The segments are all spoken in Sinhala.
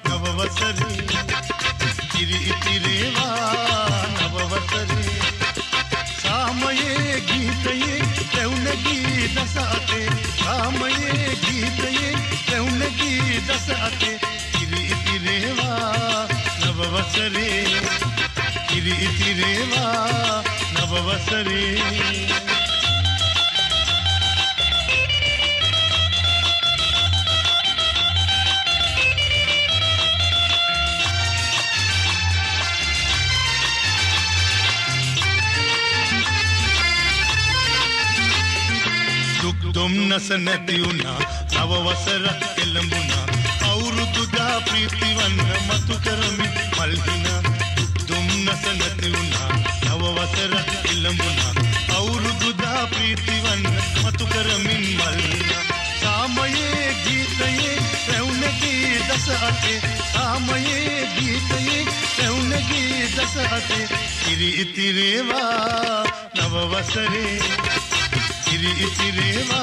නවවසරේ ඉරි ඉතිරේවා නවවසරේ සාමයේ ගීතයේ රැවුනගී දස අතේ සාමයේ ගීතයේ රැවුනගී දස අතේ ඉරි ඉතිරේවා නවවසරේ ඉරි ඉතිරේවා නවවසරේ දුම්නස නැති වුණා නව වසරක් එළඹුණා අවුරුදු දා ප්‍රීතිවන්න මතු කරමි මල්හිනා දුම්නස නැති වුණා නව වසරක් එළඹුණා අවුරුදු දා ප්‍රීතිවන්න මතු කරමින් මල්හිනා සාමයේ ගීතයේ රැවුනගී දස අතේ සාමයේ ගීතයේ රැවුනගී දස අතේ ඉරි ඉතිරේවා නව වසරේ ඉරි ඉතිරේවා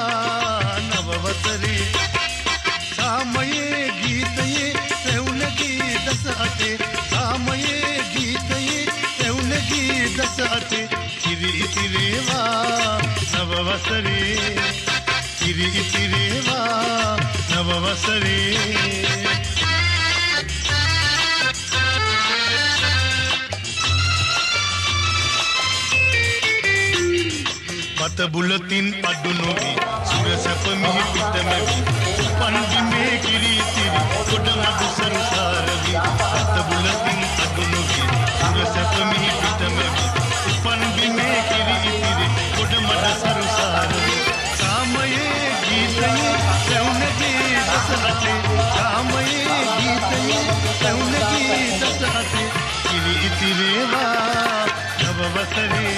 නවවසරේ සාමයේ ගීතයේ රැවුනගී දස අතේ සාමයේ ගීතයේ රැවුනගී දස අතේ ඉරි ඉතිරේවා නවවසරේ ඉරි ඉතිරේවා නවවසරේ මත බුලතින් අඩු නොවි සුර සැප මිහි පිටමැවි පන්දිමේ කිරිතිරි කොඩමඩු සංසාරවි මත බුලතින් අඩු නොවි සුර සැප මිහි පිටමැවි පන්දිමේ කිරිතිරි කොඩමඩු සංසාරවි සාමයේ ගීතයේ රැවුනගී දස අතේ සාමයේ ගීතයේ රැවුනගී දස අතේ ඉරි ඉතිරේවා නවවසරේ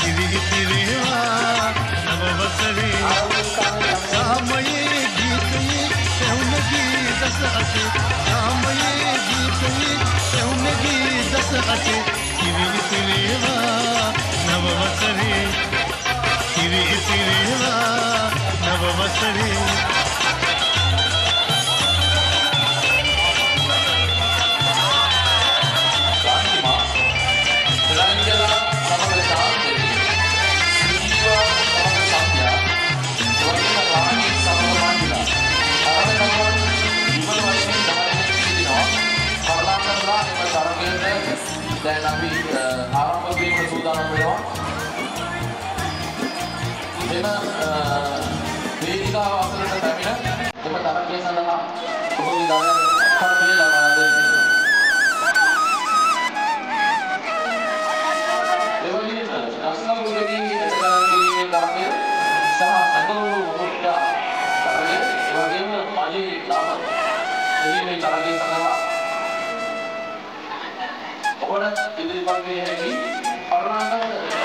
ඉරි ඉතිරේවා නවවසරේ සාමයේ ගීතයේ රැවුනගී දස අතේ සාමයේ ගීතයේ රැවුනගී දස අතේ ඉරි ඉතිරේවා නවවසරේ ඉරි ඉතිරේවා නවවසරේ දැන් අපි ආරම්භ කිරීමට සූදානම් වෙනවා. එන වේදිකාව අසලට පැමිණ එම තරගය සඳහා ඔබගේ දායක කර්මය ලබා දෙන්න. එවැනි රස්නම් මුලදී කිරීමේ තරගය සහ අඟලු මුට්ටා තරගය එවැගේම මජේ නාම කිරීමේ තරගය සඳහා ඔබට ඉදිරිපත් විය හැකි අරුණාගම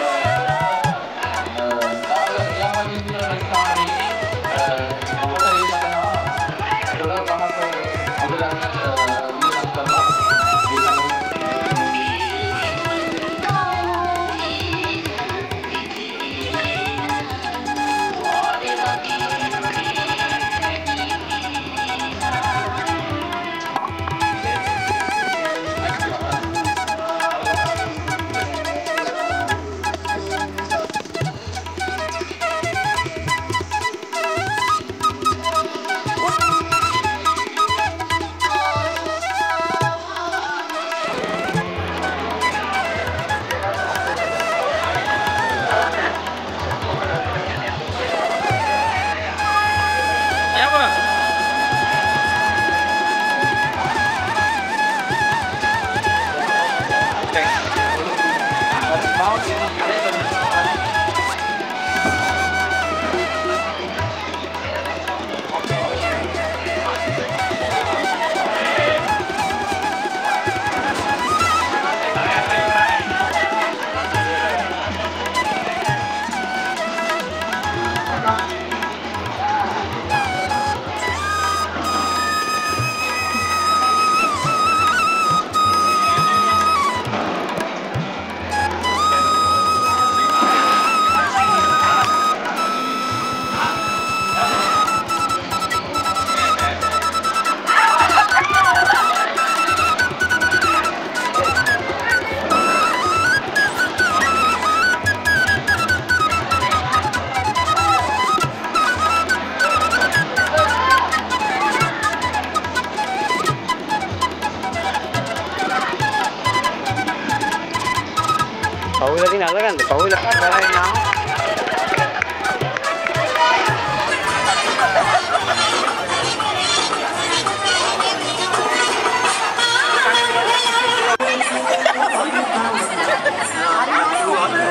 Berarti nada kan? Kau dah berani nak?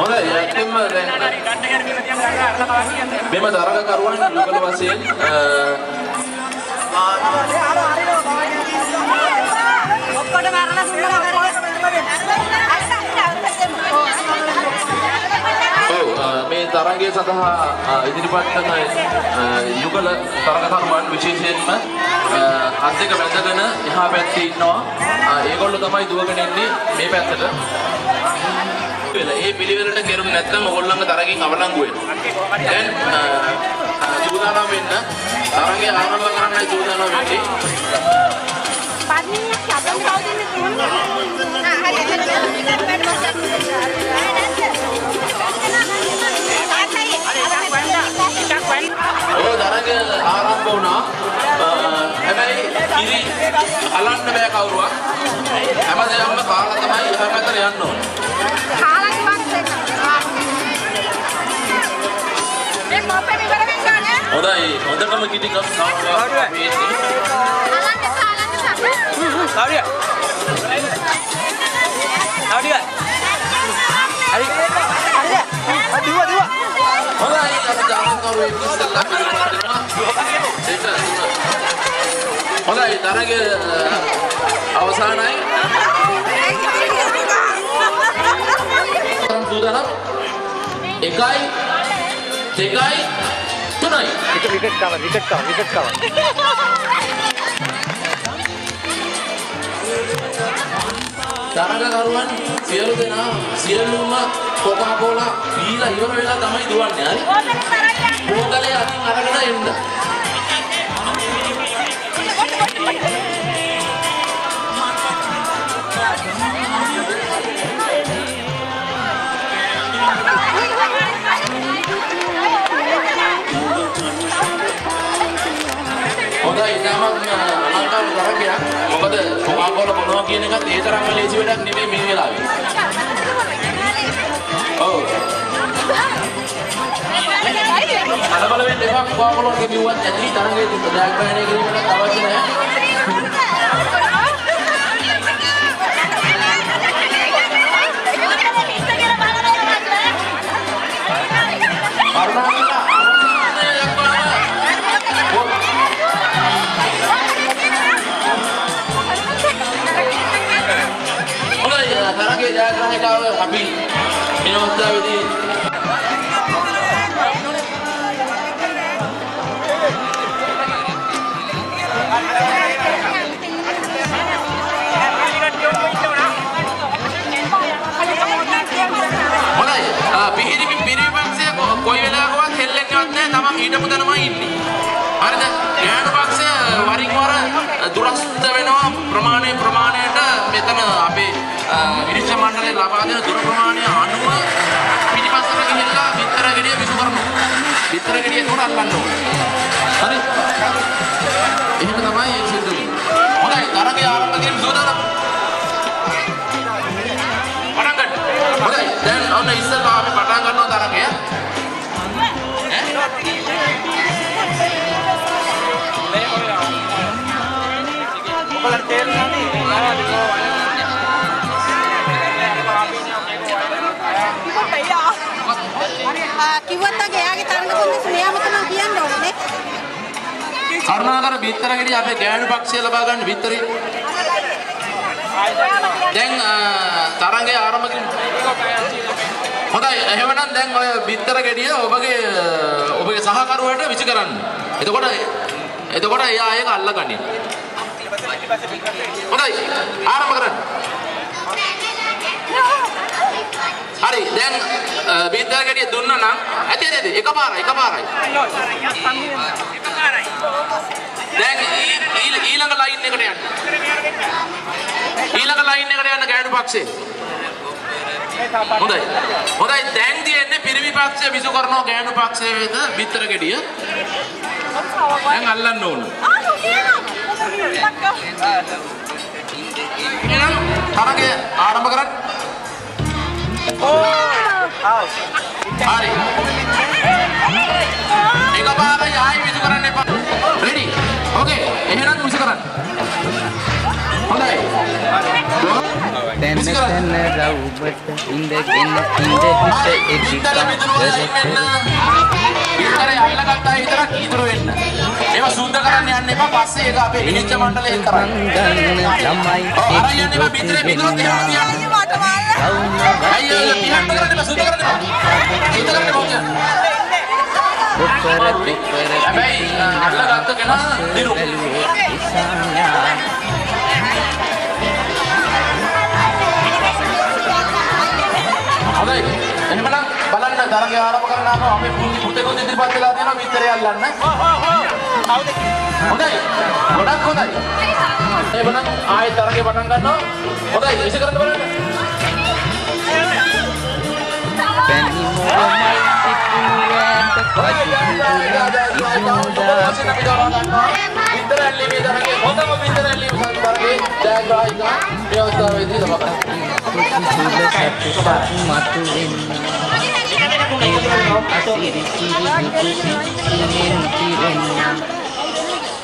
Oleh ya, tim dan memang darah karuan juga masih මේ තරගයේ සඳහා ඉදිරිපත් කරන යුගල තරගකරුවන් විශේෂයෙන්ම අත් දෙක වැදගෙන එහා පැත්තේ ඉන්නවා. ඒගොල්ලෝ තමයි දුවගෙන ඉන්නේ මේ පැත්තට. ඒ පිළිවෙලට කෙරුම් නැත්නම් ඕගොල්ලන්ගේ තරගයෙන් අවලංගු වෙනවා. දැන් සූදානම් වෙන්න තරගය ආරම්භ කරන්නයි සූදානම් වෙන්නේ. පදින්නක් අපෙන් කවුදින්නේ කොහොමද? තරගය ආරම්භ වුණා. හැබැයි ඉරි අලන්න බෑ කවුරුවක්. හැමදේම කාලා තමයි හැමතැන යන්න ඕනේ. කාලා කිව්වත් මේ මොපේ ඉවර වෙන්නේ. හොඳයි හොඳටම කිටි කවුරුවක් Claudia. Claudia. Hari. Dua. හොඳයි අපි දාන කරුවෙක් ඉස්සල්ලා පිළිපත් කරනවා. හොඳයි තරගය අවසానයි. සූදානම් 1යි 2යි 3යි. Itu wicket cover. තරගකරුවන් සියලු දෙනා සියලුම කොකාකෝලා බීලා ඉවර වෙලා තමයි දුවන්නේ. හරි. බෝතලේ අතින් අරගෙන එන්න. හොඳයි නමක් අලංකාර තරගයක්. මොකද කොකාකෝලා මොනවා කියන එකත් ඒ තරම්ම ලේසි වැඩක් නෙමෙයි මේ වෙලාවේ. ඔව්. අලබල වෙන්න එපා කොකාකෝලාගේ බිව්වත් ඇති තරගයේ ජයග්‍රහණය කිරීමට අවශ්‍ය නැහැ. තරගයේ ජයග්‍රාහකව අපි මේ අවස්ථාවේදී පිරිපක්ෂය කොයි වෙලාවකවත් හෙල්ලෙන්නේවත් නැහැ. තමන් හිටපු තැනමයි ඉන්නේ. හරිද? ඥාන පක්ෂය වරින් වර දුරස්ත වෙනවා ප්‍රමාණයට මෙතන අපේ විනිශ්චය මණ්ඩලය ලබා දෙන දුර ප්‍රමාණය අනුව පිටිපස්සට ගිහිල්ලා විතර ගෙඩිය විසු කරනවා. විතර ගෙඩිය උඩ අල්ලන්න ඕනේ. හරි? එහෙම තමයි ඒක සිද්ධ වෙන්නේ. හොඳයි තරගය ආරම්භ කිරීම සූදානම්. පටන් ගන්න. හොඳයි දැන් ඔන්න ඉස්සෙල්ලා අපි පටන් ගන්නවා තරගය. ඔයාලා තේරෙනවද? කිව්වත් අගේ එයාගේ තරඟ කොන්දේසි මෙයාම තමයි කියන්න ඕනේ. කරුණාකර බිත්තර ගෙඩිය අපේ ගෑනු පක්ෂය ලබා ගන්න බිත්තරේ. දැන් තරඟය ආරම්භ කරමු. හොඳයි එහෙමනම් දැන් ඔය බිත්තර ගෙඩිය ඔබගේ සහකරුවට විසි කරන්න. එතකොට එයා ඒක අල්ලගන්නේ. හොඳයි ආරම්භ කරන්න. හරි දැන් බිත්තර ගෙඩිය දුන්නා නම් ඇති එකපාරයි. දැන් ඊළඟ ලයින් එකට යන්න. ගෑනු පක්ෂේ. හොඳයි දැන් තියෙන්නේ පිරිමි පක්ෂය විසු කරනවා ගෑනු පක්ෂයේ වේද බිත්තර ගෙඩිය. දැන් අල්ලන්න ඕන. එහෙනම් තරගය ආරම්භ කරන්න. හරි. එක පාරයි ආයි විසු කරන්න එපා. රෙඩි. ඕකේ. එහෙනම් විසු කරන්න. හොඳයි. තැන තැන රවුබට ඉඳගෙන ඉඳ හිට එකිකා ඉතරේ අල්ලගත්තා විතරක් ඉතුරු වෙන්න. ඒවා සුද්ධ කරන්න යන්න එපා. පස්සේ ඒක අපේ විනිශ්චය මණ්ඩලයෙන් කරන්න. ළමයි අරන් යන්න එපා. පිටරේ පිටරොත් එහෙම තියන්න. අයියෝ පිටට කරන්න එපා. සුද්ධ කරන්න එපා. සුද්ධ කරන්න එපා. හැබැයි අල්ලගත්ත කෙනා දිරු. හොඳයි. එහෙමනම් බලන්න තරගය ආරම්භ කරනාම අපේ පුතේකුත් ඉදිරිපත් වෙලා තියෙනවා විතරේ අල්ලන්න. හොඳයි. ගොඩක් හොඳයි. එහෙමනම් ආයෙත් තරගය පටන් ගන්නවා. හොඳයි. විශ් කරන්න බලන්න.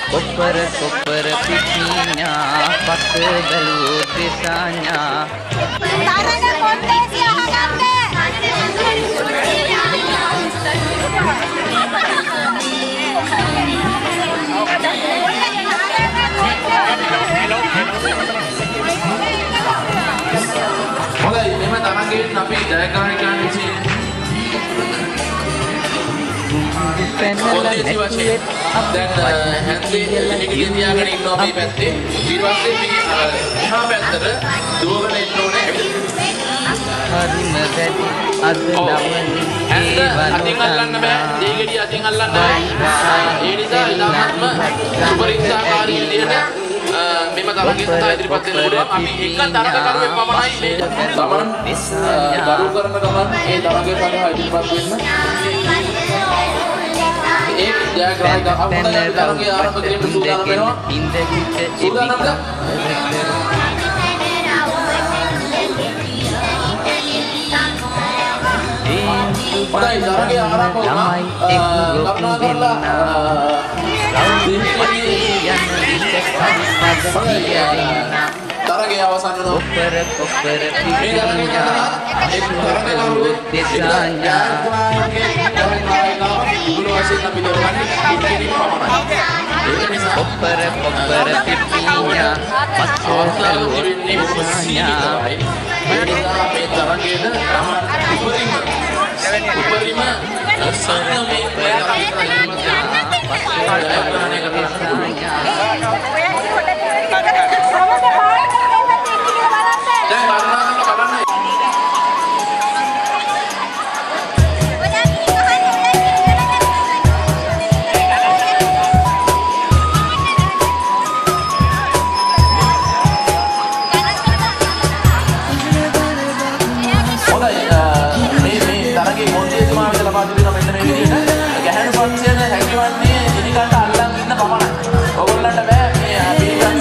Kopper pipinya pakai belu desanya. Tarana kontes ya hangate. හොඳයි එම තරගයෙන් අපි ජයග්‍රහණයන් විසින් පොදේසි වශයෙන් දැන් හැන්දේ එළියට තියාගෙන ඉන්නවා මේ පැත්තේ ඊට පස්සේ මේ එහා පැත්තට දුවගෙන එන්න ඕනේ හරිම වැඩි අද ළමයි අතින් අල්ලන්න බෑ දෙගෙඩිය අතින් අල්ලන්න බෑ ඒ නිසා ඉතාමත්ම පරීක්ෂාකාරී විදියට මෙම තරගය සඳහා ඉදිරිපත් වෙන්න පුළුවන් අපි එක තරගකරුවෙක් පමණයි මේ ගමන දරු කරන ගමන් ඒ තරගය සඳහා ඉදිරිපත් වෙන්න ඒ ජයග්‍රහණය අපේ තරගය ආරම්භ කිරීමට සූදානම් වෙනවා සූදානම්ද හොඳයි තරගය ආරම්භ වුණා කරුණාකරලා තරගය අවසන් වෙනවා kopper මේ තරගය කරලා එක් තරගකරුවෙක් desanya. ඉගුළු වශයෙන් අපි දරන්නේ ඉතිරි පමණයි ඒක නිසා Kopper pipinya pakai belu desanya. ඒ නිසා මේ තරගයේද උපරිම සංයමයේ ප්‍රයත්න ගැහැණු පක්ෂයට හැකිවන්නේ ඉදිකට අල්ලන් ඉන්න පමණයි. ඔයගොල්ලන්ට බෑ මේ පිළිගන්න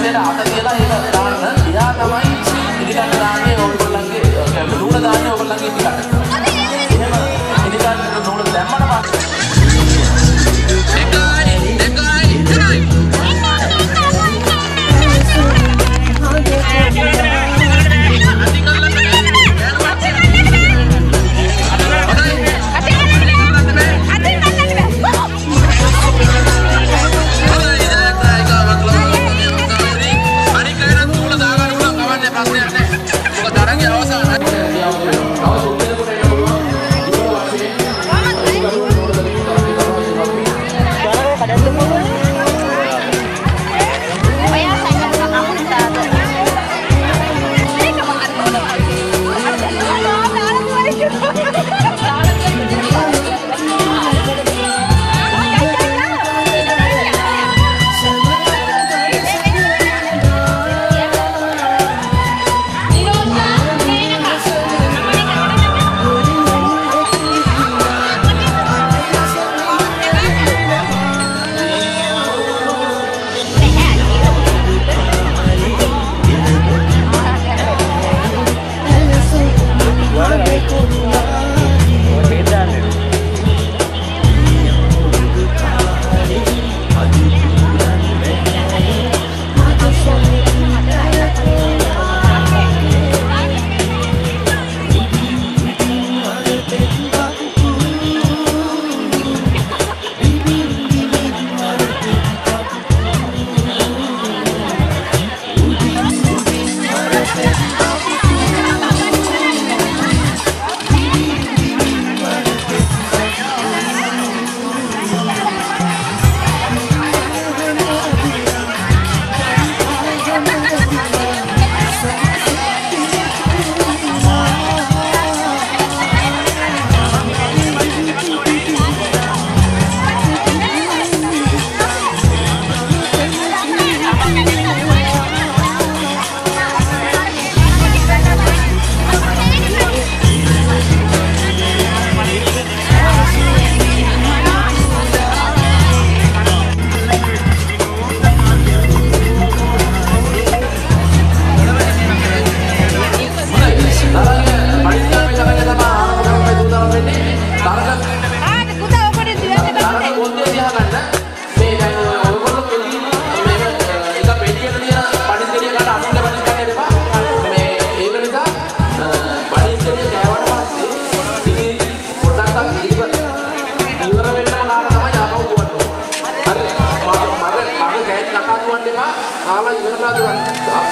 තමයි ඉවරලා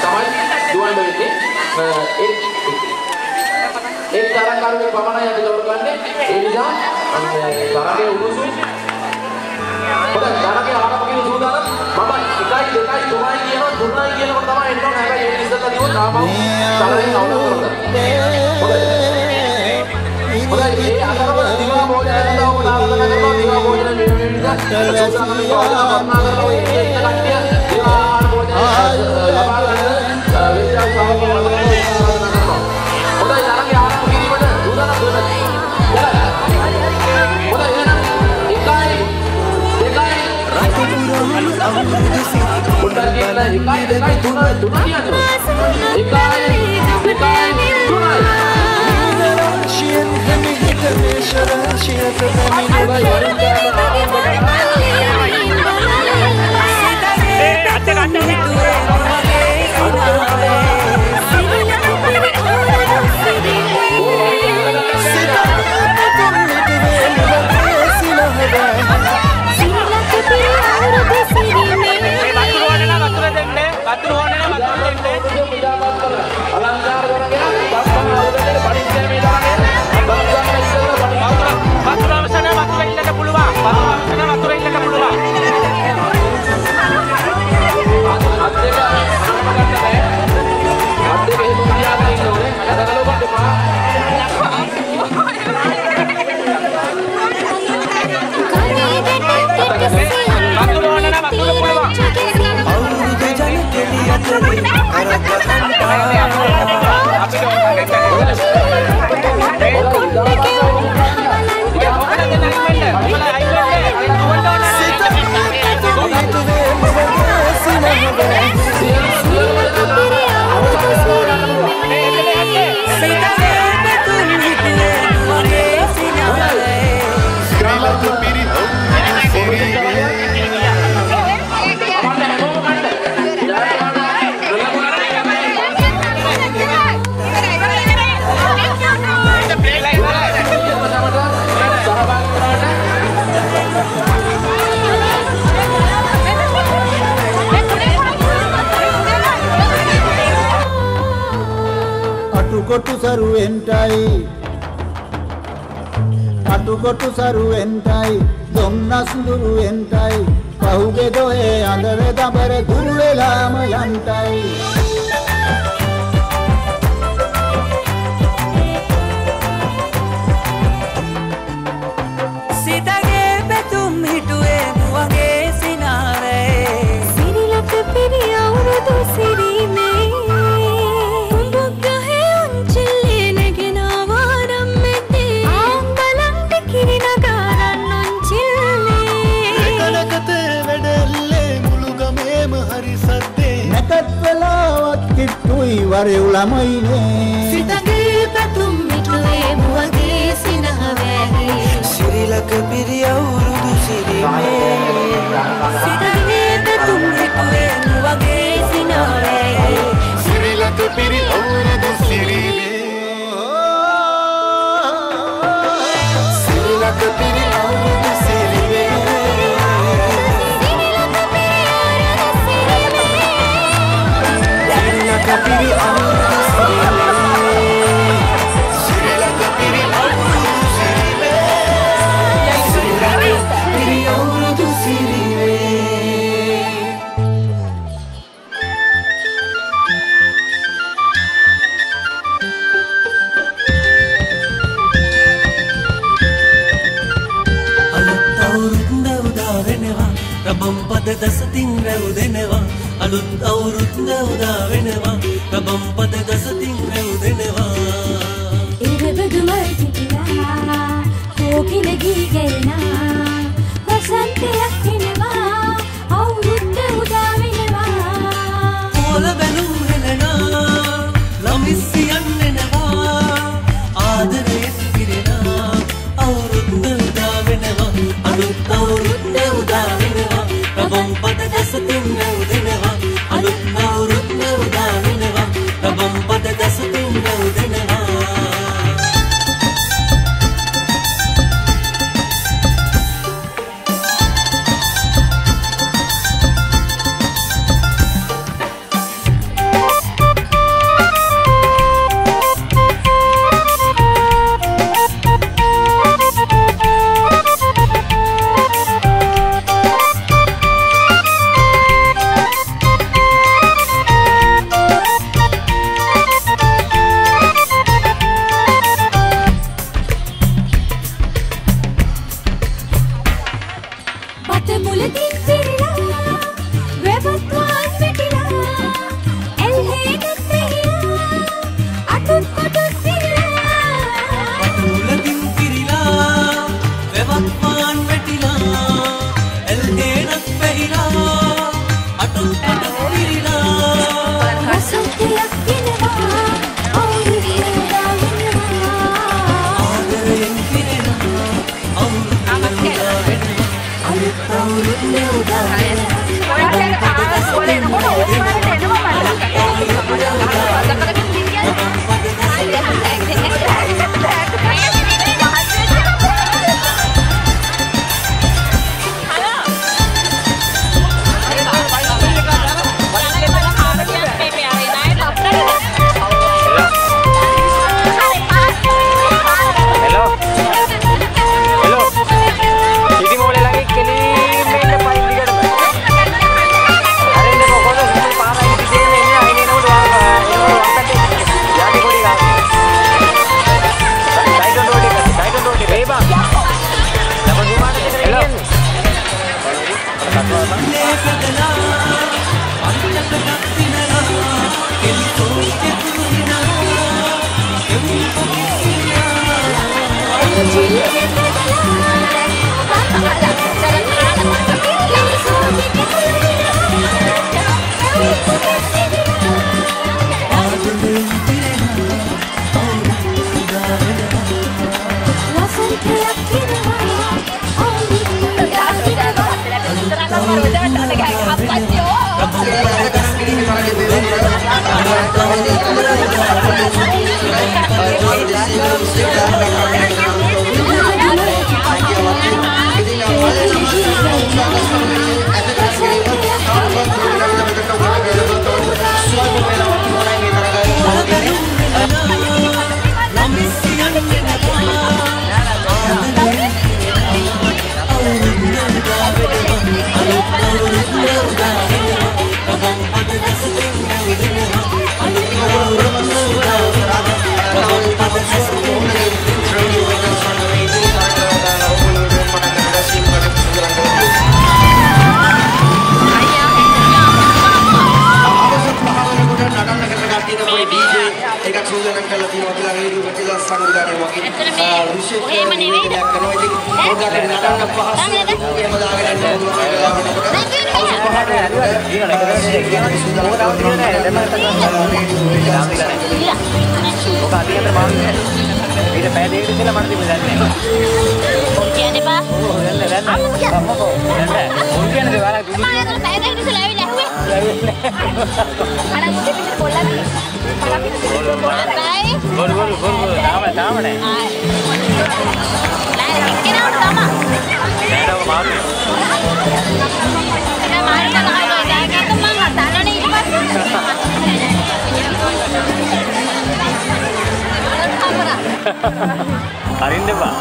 තමයි දුවන්න වෙන්නේ. ඒ තරංගාරුවේ පමණයි අපි දවරගන්නේ. ඒ නිසා තරංගයේ උණුසුම් පොඩක් තරංගයේ ආරම්භ කියන සූදානම් මම 1 2 3 කියනවා 3යි කියනකොට තමයි එන්න ඕනේ. හැබැයි ඒ ඉස්සෙල්ලා දිනුවොත් ආපහු තරංගයෙන් අවුල් කරගන්න. හොඳයි ඒ අතරම දිවා භෝජන කරනවා ඔබ ආරාධනා කරනවා දිවා භෝජන වෙනුවෙන් සූදානම් කරනවා ඒ කට්ටිය දිවා ආහාර භෝජන ලබා ගන්න විද්‍යා සහභාගී වෙනවා. හොඳයි තරංගයේ ආරම්භ කිරීමට සූදානම් වෙන්න. හොඳයි එහෙනම් Arin deh, Pak.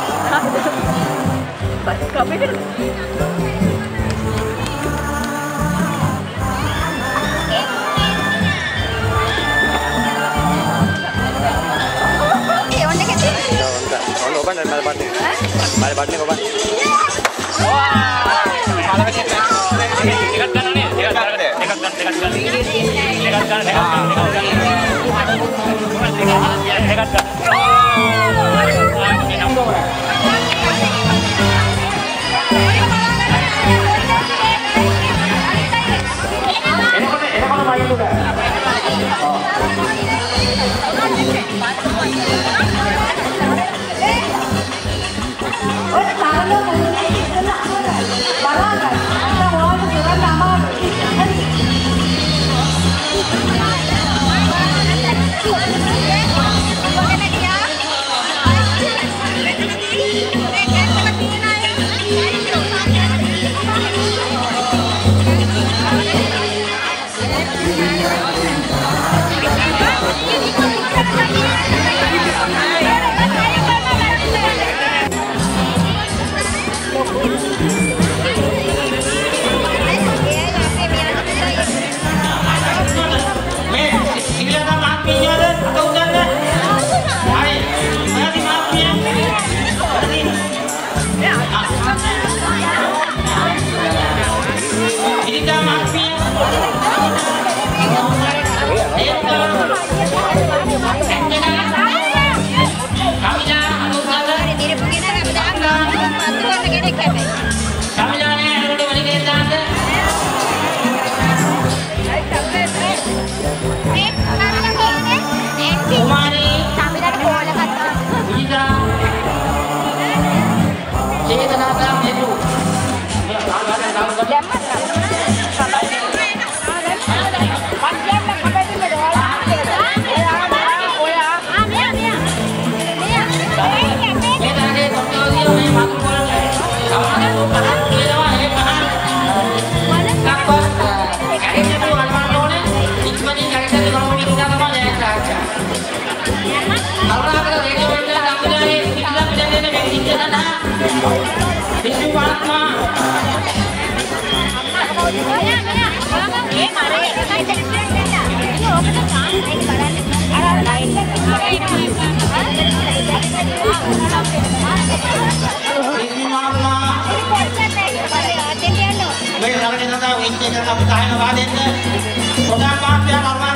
Kopi dulu. Baik, sekarang kita tahu inti dan apa tahan apa ada. Program apa yang normal